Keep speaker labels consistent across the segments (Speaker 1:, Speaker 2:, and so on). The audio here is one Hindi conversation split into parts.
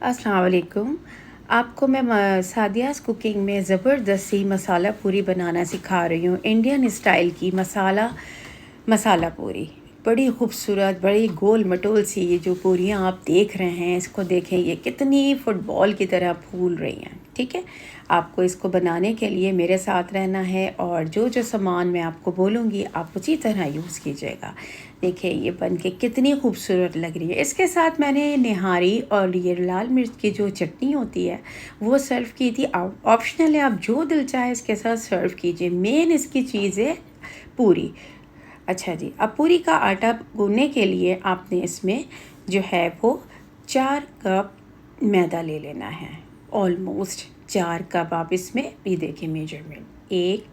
Speaker 1: अस्सलाम वालेकुम। आपको मैं सादियाज़ कुकिंग में ज़बरदस्त सी मसाला पूरी बनाना सिखा रही हूँ। इंडियन स्टाइल की मसाला पूरी, बड़ी खूबसूरत, बड़ी गोल मटोल सी ये जो पूरियाँ आप देख रहे हैं, इसको देखें, ये कितनी फ़ुटबॉल की तरह फूल रही हैं। ठीक है, आपको इसको बनाने के लिए मेरे साथ रहना है और जो जो सामान मैं आपको बोलूँगी आप उसी तरह यूज़ कीजिएगा। देखिए ये बन के कितनी खूबसूरत लग रही है। इसके साथ मैंने निहारी और ये लाल मिर्च की जो चटनी होती है वो सर्व की थी। ऑप्शनल है, आप जो दिल चाहे इसके साथ सर्व कीजिए। मेन इसकी चीज़ है पूरी। अच्छा जी, अब पूरी का आटा गूंदने के लिए आपने इसमें जो है वो 4 कप मैदा ले लेना है। ऑलमोस्ट 4 कप आप इसमें भी देखिए मेजरमेंट, एक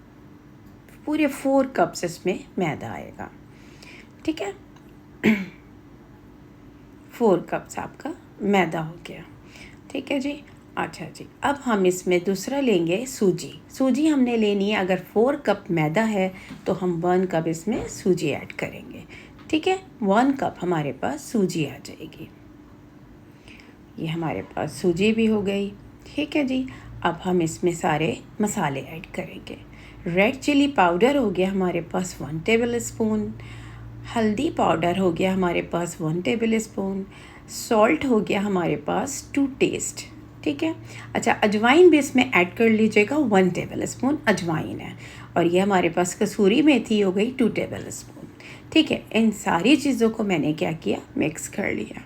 Speaker 1: पूरे 4 कप्स इसमें मैदा आएगा। ठीक है, 4 कप्स आपका मैदा हो गया। ठीक है जी। अच्छा जी, अब हम इसमें दूसरा लेंगे सूजी हमने लेनी है। अगर 4 कप मैदा है तो हम 1 कप इसमें सूजी ऐड करेंगे। ठीक है, 1 कप हमारे पास सूजी आ जाएगी। ये हमारे पास सूजी भी हो गई। ठीक है जी, अब हम इसमें सारे मसाले ऐड करेंगे। रेड चिली पाउडर हो गया हमारे पास 1 टेबल स्पून, हल्दी पाउडर हो गया हमारे पास 1 टेबल स्पून, सॉल्ट हो गया हमारे पास 2 टेस्ट। ठीक है, अच्छा अजवाइन भी इसमें ऐड कर लीजिएगा, 1 टेबल स्पून अजवाइन है। और ये हमारे पास कसूरी मेथी हो गई 2 टेबल स्पून। ठीक है, इन सारी चीज़ों को मैंने क्या किया, मिक्स कर लिया।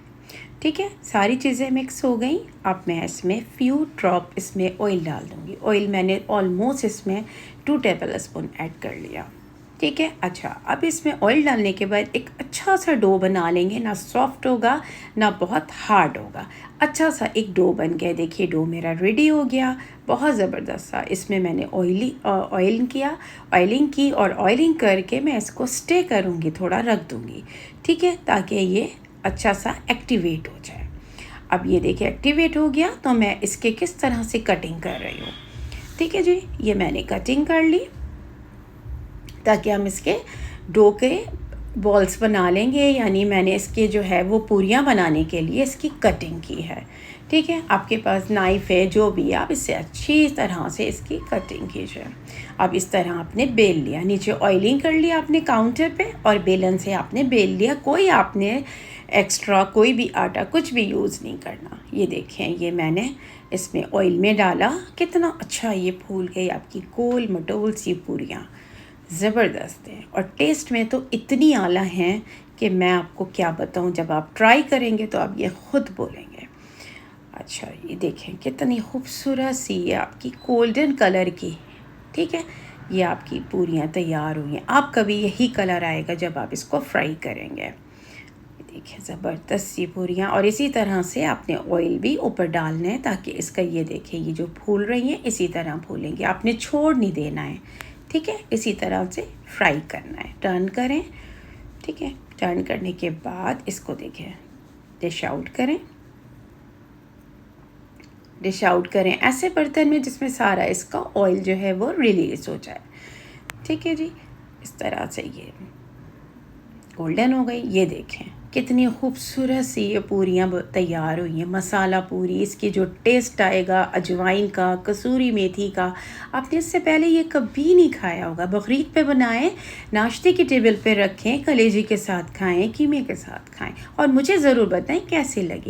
Speaker 1: ठीक है, सारी चीज़ें मिक्स हो गई। अब मैं इसमें फ्यू ड्रॉप इसमें ऑयल डाल दूँगी। ऑयल मैंने ऑलमोस्ट इसमें 2 टेबल स्पून ऐड कर लिया। ठीक है, अच्छा अब इसमें ऑयल डालने के बाद एक अच्छा सा डो बना लेंगे। ना सॉफ्ट होगा ना बहुत हार्ड होगा, अच्छा सा एक डो बन गया। देखिए डो मेरा रेडी हो गया, बहुत ज़बरदस्त सा। इसमें मैंने ऑयलिंग की और ऑयलिंग करके मैं इसको स्टे करूँगी, थोड़ा रख दूँगी। ठीक है, ताकि ये अच्छा सा एक्टिवेट हो जाए। अब ये देखिए एक्टिवेट हो गया, तो मैं इसके किस तरह से कटिंग कर रही हूँ। ठीक है जी, ये मैंने कटिंग कर ली ताकि हम इसके डो के बॉल्स बना लेंगे। यानी मैंने इसके जो है वो पूरियाँ बनाने के लिए इसकी कटिंग की है। ठीक है, आपके पास नाइफ़ है, जो भी आप इससे अच्छी तरह से इसकी कटिंग कीजिए। अब इस तरह आपने बेल लिया, नीचे ऑयलिंग कर लिया आपने काउंटर पे और बेलन से आपने बेल लिया। कोई आपने एक्स्ट्रा कोई भी आटा कुछ भी यूज़ नहीं करना। ये देखें, ये मैंने इसमें ऑयल में डाला, कितना अच्छा ये फूल गई आपकी गोल मटोल सी पूरियाँ, ज़बरदस्त है। और टेस्ट में तो इतनी आला हैं कि मैं आपको क्या बताऊं। जब आप ट्राई करेंगे तो आप ये ख़ुद बोलेंगे। अच्छा ये देखें कितनी खूबसूरत सी ये आपकी गोल्डन कलर की। ठीक है, ये आपकी पूरियाँ तैयार हुई हैं। आपका भी यही कलर आएगा जब आप इसको फ्राई करेंगे। देखिए ज़बरदस्त सी पूरियाँ। और इसी तरह से आपने ऑयल भी ऊपर डालना है ताकि इसका ये देखिए ये जो फूल रही हैं इसी तरह फूलेंगे, आपने छोड़ नहीं देना है। ठीक है, इसी तरह से फ्राई करना है। टर्न करें। ठीक है, टर्न करने के बाद इसको देखें, डिश आउट करें। डिश आउट करें ऐसे बर्तन में जिसमें सारा इसका ऑयल जो है वो रिलीज़ हो जाए। ठीक है जी, इस तरह से ये गोल्डन हो गई। ये देखें कितनी खूबसूरत सी ये पूरियाँ तैयार हुई हैं। मसाला पूरी, इसकी जो टेस्ट आएगा अजवाइन का, कसूरी मेथी का, आपने इससे पहले ये कभी नहीं खाया होगा। बकरीद पे बनाएं, नाश्ते की टेबल पे रखें, कलेजी के साथ खाएं, कीमे के साथ खाएं और मुझे ज़रूर बताएं कैसी लगी।